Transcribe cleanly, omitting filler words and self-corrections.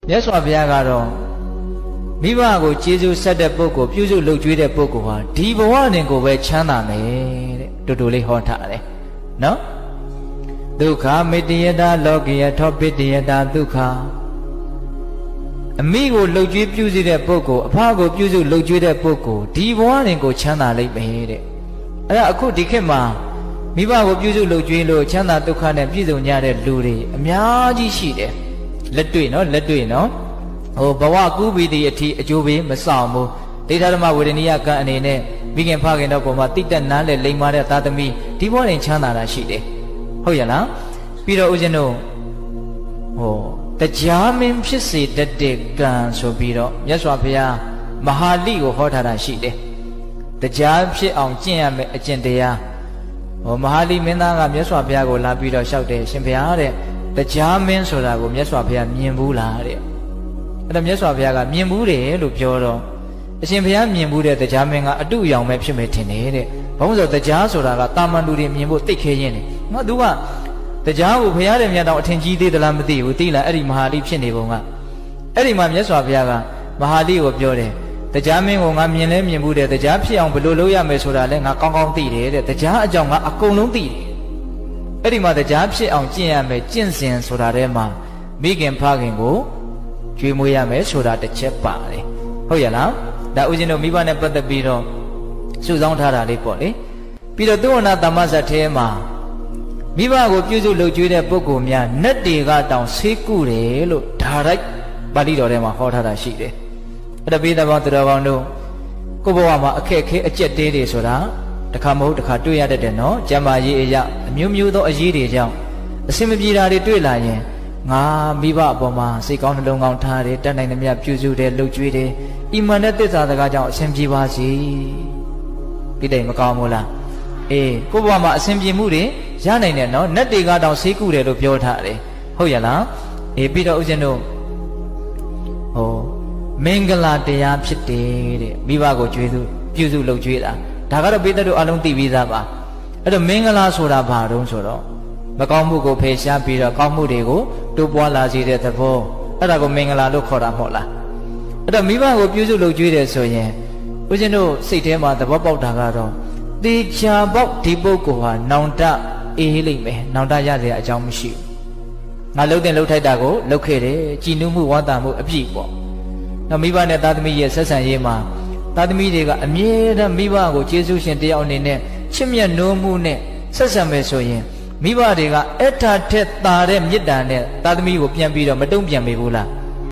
မြတ်စွာဘုရားကတော့မိဘကိုကျေးဇူးဆက်တဲ့ပုဂ္ဂိုလ်ပြုစုလုပ်ကြွေးတဲ့ပုဂ္ဂိုလ်ဟာဒီဘဝတွင်ကိုပဲချမ်းသာမယ်တဲ့တူတူလေးဟောထားတယ်နော်ဒုက္ခမေတ္တယတာလောကိယထောပိတ္တယတာဒုက္ခအမိကိုလှုပ်ကြွေးပြုစုတဲ့ပုဂ္ဂိုလ်အဖကိုပြုစုလှုပ်ကြွေးတဲ့ပုဂ္ဂိုလ်ဒီဘဝတွင်ကိုချမ်းသာလိမ့်မယ်တဲ့အဲ့ဒါအခုဒီခေတ်မှာမိဘကိုပြုစုလှုပ်ကြွေးလို့ချမ်းသာဒုက္ခနဲ့ပြည့်စုံကြတဲ့လူတွေအများကြီးရှိတယ်လက်တွေ့နော်လက်တွေ့နော်ဟိုဘဝကူးပြီးတဲ့အထိအကျိုးပေးမဆောင်ဘူးဒိဋ္ဌဓမ္မဝေဒနိယကံအနေနဲ့မိခင်ဖခင်တို့ပုံမှာတိတ်တက်နားလဲလိမ်မာတဲ့သာသမီဒီဘဝတွင်ချမ်းသာတာရှိတယ်ဟုတ်ရလားပြီးတော့ဦးဇင်းတို့ဟိုတရားမင်းဖြစ်စေတတ်တဲ့ကံဆိုပြီးတော့မြတ်စွာဘုရားမဟာလိကိုဟောထားတာရှိတယ်တရားဖြစ်အောင်ကျင့်ရမယ်အကျင့်တရားဟောမဟာလိမင်းသားကမြတ်စွာဘုရားကိုလာပြီးတော့လျှောက်တယ်ရှင်ဘုရားတဲ့တရားမင်းဆိုတာကိုမြတ်စွာဘုရားမြင်ဘူးလားတဲ့အဲ့ဒါမြတ်စွာဘုရားကမြင်ဘူးတယ်လို့ပြောတော့အရှင်ဘုရားမြင်ဘူးတဲ့တရားမင်းကအတုအယောင်ပဲဖြစ်မယ်ထင်တယ်တဲ့ဘာလို့ဆိုတရားဆိုတာကတာမန်လူတွေမြင်ဖို့တိတ်ခဲရင်းတယ်ငါသူကတရားကိုဘုရားတဲ့မြတ်တော်အထင်ကြီးသေးသလားမသိဘူးသိလားအဲ့ဒီမဟာလိဖြစ်နေပုံကအဲ့ဒီမှာမြတ်စွာဘုရားကမဟာလိကိုပြောတယ်တရားမင်းကိုငါမြင်လဲမြင်ဘူးတဲ့တရားဖြစ်အောင်ဘယ်လိုလုပ်ရမယ်ဆိုတာလဲငါကောင်းကောင်းသိတယ်တဲ့တရားအကြောင်းကအကုန်လုံးသိတယ်အဲ့ဒီမှာတရားဖြစ်အောင်ကျင့်ရမယ်ကျင့်စဉ်ဆိုတာထဲမှာမိခင်ဖခင်ကိုကျွေးမွေးရမယ်ဆိုတာတစ်ချက်ပါတယ်ဟုတ်ရလားဒါဦးဇင်းတို့မိဘနဲ့ပတ်သက်ပြီးတော့စုဆောင်းထားတာလေးပေါ့လေပြီးတော့သုဝဏသမ္မဇတ်ထဲမှာမိဘကိုပြုစုလုပ်ကြွေးတဲ့ပုဂ္ဂိုလ်များနတ်တွေကတောင်ဆေးကုတယ်လို့ဒါရိုက်ပါဠိတော်ထဲမှာဟောထားတာရှိတယ်အဲ့ဒါပိဿဘောသူတော်ကောင်းတို့ကိုယ့်ဘဝမှာအခက်အခဲအကျက်တဲတွေဆိုတာတစ်ခါမဟုတ်တစ်ခါတွေ့ရတတ်တယ်နော်ကျမ်းမာရေးအရာအမျိုးမျိုးသောအရေးတွေကြောင့်အစင်မပြေတာတွေတွေ့လာရင်ငါမိဘအပေါ်မှာစိတ်ကောင်းနှလုံးကောင်းထားတယ်တတ်နိုင်သမျှပြုစုတယ်လုပ်ကြွေးတယ်အီမန်နဲ့သစ္စာစကားကြောင့်အစင်ပြေပါစေဒီတိုင်မကောင်းဘူးလားအေးကိုယ့်ဘဝမှာအစင်ပြေမှုတွေရနိုင်တယ်နော်နတ်တွေကတောင်ဆေးကုတယ်လို့ပြောထားတယ်ဟုတ်ရလားအေးပြီးတော့ဦးဇင်းတို့ဟိုမင်္ဂလာတရားဖြစ်တယ်တဲ့မိဘကိုကျွေးစုပြုစုလုပ်ကြွေးတာဒါကတော့ပိဿတို့အလုံးသိပြီးသားပါအဲ့တော့မင်္ဂလာဆိုတာဘာတုံးဆိုတော့မကောင်းမှုကိုဖယ်ရှားပြီးတော့ကောင်းမှုတွေကိုတိုးပွားလာစေတဲ့သဘောအဲ့ဒါကိုမင်္ဂလာလို့ခေါ်တာမဟုတ်လားအဲ့တော့မိဘကိုပြုစုလုပ်ကြွေးတယ်ဆိုရင်ဦးဇင်းတို့စိတ်ထဲမှာသဘောပေါက်တာကတော့တေချာပေါက်ဒီပုဂ္ဂိုလ်ဟာနောင်တအေးလိမ့်မယ်နောင်တရစရာအကြောင်းမရှိဘူးငါလှုပ်တဲ့လှုပ်ထိုက်တာကိုလှုပ်ခဲ့တယ်ကြည်နူးမှုဝမ်းသာမှုအပြည့်ပေါ့နောက်မိဘနဲ့သားသမီးရဲ့ဆက်ဆံရေးမှာသားသမီးတွေကအမြဲတမ်းမိဘကိုကျေးဇူးရှင်တယောက်အနေနဲ့ချစ်မြတ်နိုးမှုနဲ့ဆက်ဆံမယ်ဆိုရင်မိဘတွေကအထာထက်သာတဲ့မေတ္တာနဲ့သားသမီးကိုပြန်ပြီးတော့မတုံ့ပြန်မိဘူးလား